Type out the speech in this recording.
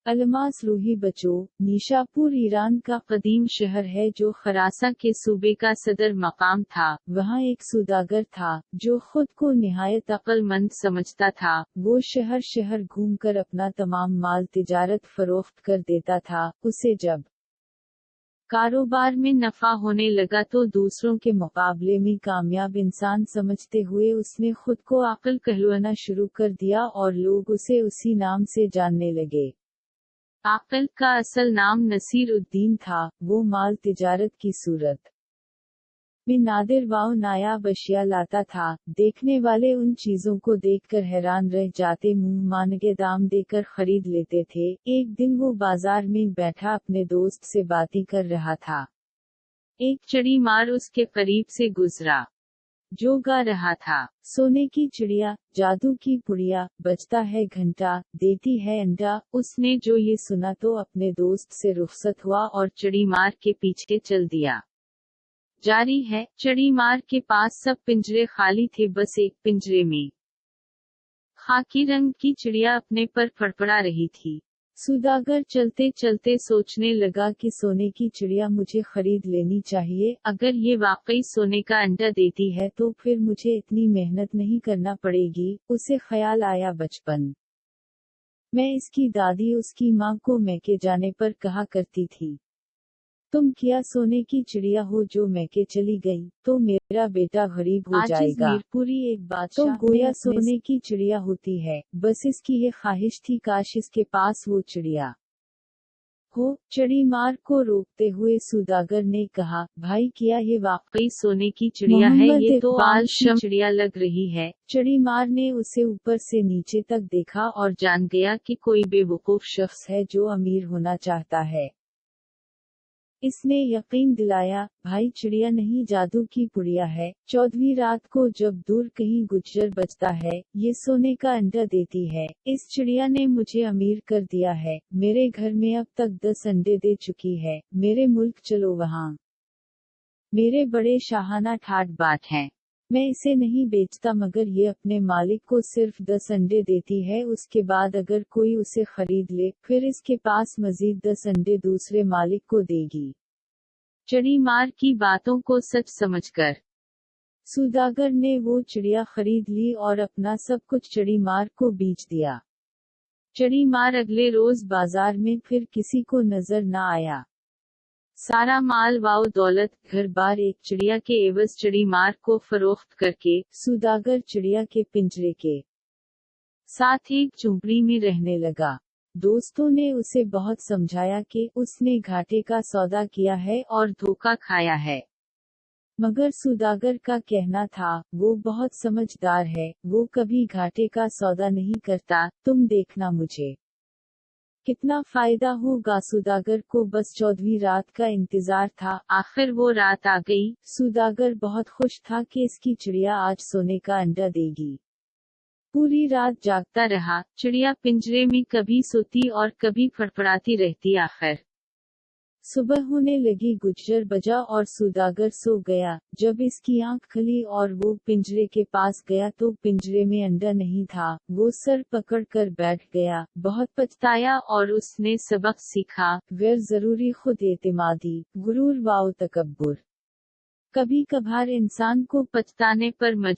अलमास रूही बचो, Nishapur Iran का कदीम शहर है जो खरासा के सूबे का सदर मकाम था। वहाँ एक सौदागर था जो खुद को निहायत अक्लमंद समझता था। वो शहर शहर घूमकर अपना तमाम माल तिजारत फरोख्त कर देता था। उसे जब कारोबार में नफा होने लगा तो दूसरों के मुकाबले में कामयाब इंसान समझते हुए उसने खुद को अक्ल कहलवाना शुरू कर दिया और लोग उसे उसी नाम से जानने लगे। आकल का असल नाम नसीर उद्दीन था। वो माल तिजारत की सूरत में नादिर व नायाब अशिया लाता था। देखने वाले उन चीजों को देखकर हैरान रह जाते, मुंह मांगे दाम देकर खरीद लेते थे। एक दिन वो बाजार में बैठा अपने दोस्त से बातें कर रहा था। एक चिड़ी मार उसके करीब से गुजरा जो गा रहा था, सोने की चिड़िया, जादू की पुड़िया, बजता है घंटा, देती है अंडा। उसने जो ये सुना तो अपने दोस्त से रुखसत हुआ और चिड़ी मार के पीछे चल दिया। जारी है, चिड़ी मार के पास सब पिंजरे खाली थे, बस एक पिंजरे में खाकी रंग की चिड़िया अपने पर फड़फड़ा रही थी। सौदागर चलते चलते सोचने लगा कि सोने की चिड़िया मुझे खरीद लेनी चाहिए। अगर ये वाकई सोने का अंडा देती है तो फिर मुझे इतनी मेहनत नहीं करना पड़ेगी। उसे ख्याल आया, बचपन मैं इसकी दादी उसकी माँ को मैके जाने पर कहा करती थी, तुम क्या सोने की चिड़िया हो जो मैके चली गई तो मेरा बेटा गरीब हो जाएगा। मीरपुरी एक बादशाह तो गोया सोने की चिड़िया होती है। बस इसकी ये ख्वाहिश थी, काश इसके पास वो चिड़िया हो। चिड़ी मार को रोकते हुए सौदागर ने कहा, भाई क्या ये वाकई सोने की चिड़िया है? ये तो आम चिड़िया लग रही है। चिड़ी मार ने उसे ऊपर से नीचे तक देखा और जान गया कि कोई बेवकूफ शख्स है जो अमीर होना चाहता है। इसने यकीन दिलाया, भाई चिड़िया नहीं, जादू की पुड़िया है। 14वीं रात को जब दूर कहीं गुज्जर बजता है, ये सोने का अंडा देती है। इस चिड़िया ने मुझे अमीर कर दिया है। मेरे घर में अब तक 10 अंडे दे चुकी है। मेरे मुल्क चलो, वहाँ मेरे बड़े शाहाना ठाट बाट हैं। मैं इसे नहीं बेचता, मगर ये अपने मालिक को सिर्फ 10 अंडे देती है। उसके बाद अगर कोई उसे खरीद ले, फिर इसके पास मजीद 10 अंडे दूसरे मालिक को देगी। चिड़ी मार की बातों को सच समझकर सौदागर ने वो चिड़िया खरीद ली और अपना सब कुछ चिड़ी मार को बेच दिया। चिड़ी मार अगले रोज बाजार में फिर किसी को नजर न आया। सारा माल वाव दौलत घर बार एक चिड़िया के एवज चिड़ी मार को फरोख्त करके सौदागर चिड़िया के पिंजरे के साथ एक झुंपड़ी में रहने लगा। दोस्तों ने उसे बहुत समझाया कि उसने घाटे का सौदा किया है और धोखा खाया है, मगर सौदागर का कहना था, वो बहुत समझदार है, वो कभी घाटे का सौदा नहीं करता। तुम देखना मुझे कितना फायदा होगा। सौदागर को बस 14वीं रात का इंतजार था। आखिर वो रात आ गई। सौदागर बहुत खुश था कि इसकी चिड़िया आज सोने का अंडा देगी। पूरी रात जागता रहा। चिड़िया पिंजरे में कभी सोती और कभी फड़फड़ाती रहती। आखिर सुबह होने लगी, गुज्जर बजा और सौदागर सो गया। जब इसकी आंख खुली और वो पिंजरे के पास गया तो पिंजरे में अंडा नहीं था। वो सर पकड़कर बैठ गया, बहुत पछताया और उसने सबक सीखा, गैर जरूरी खुद एतमादी, गुरूर व तकब्बुर कभी कभार इंसान को पछताने पर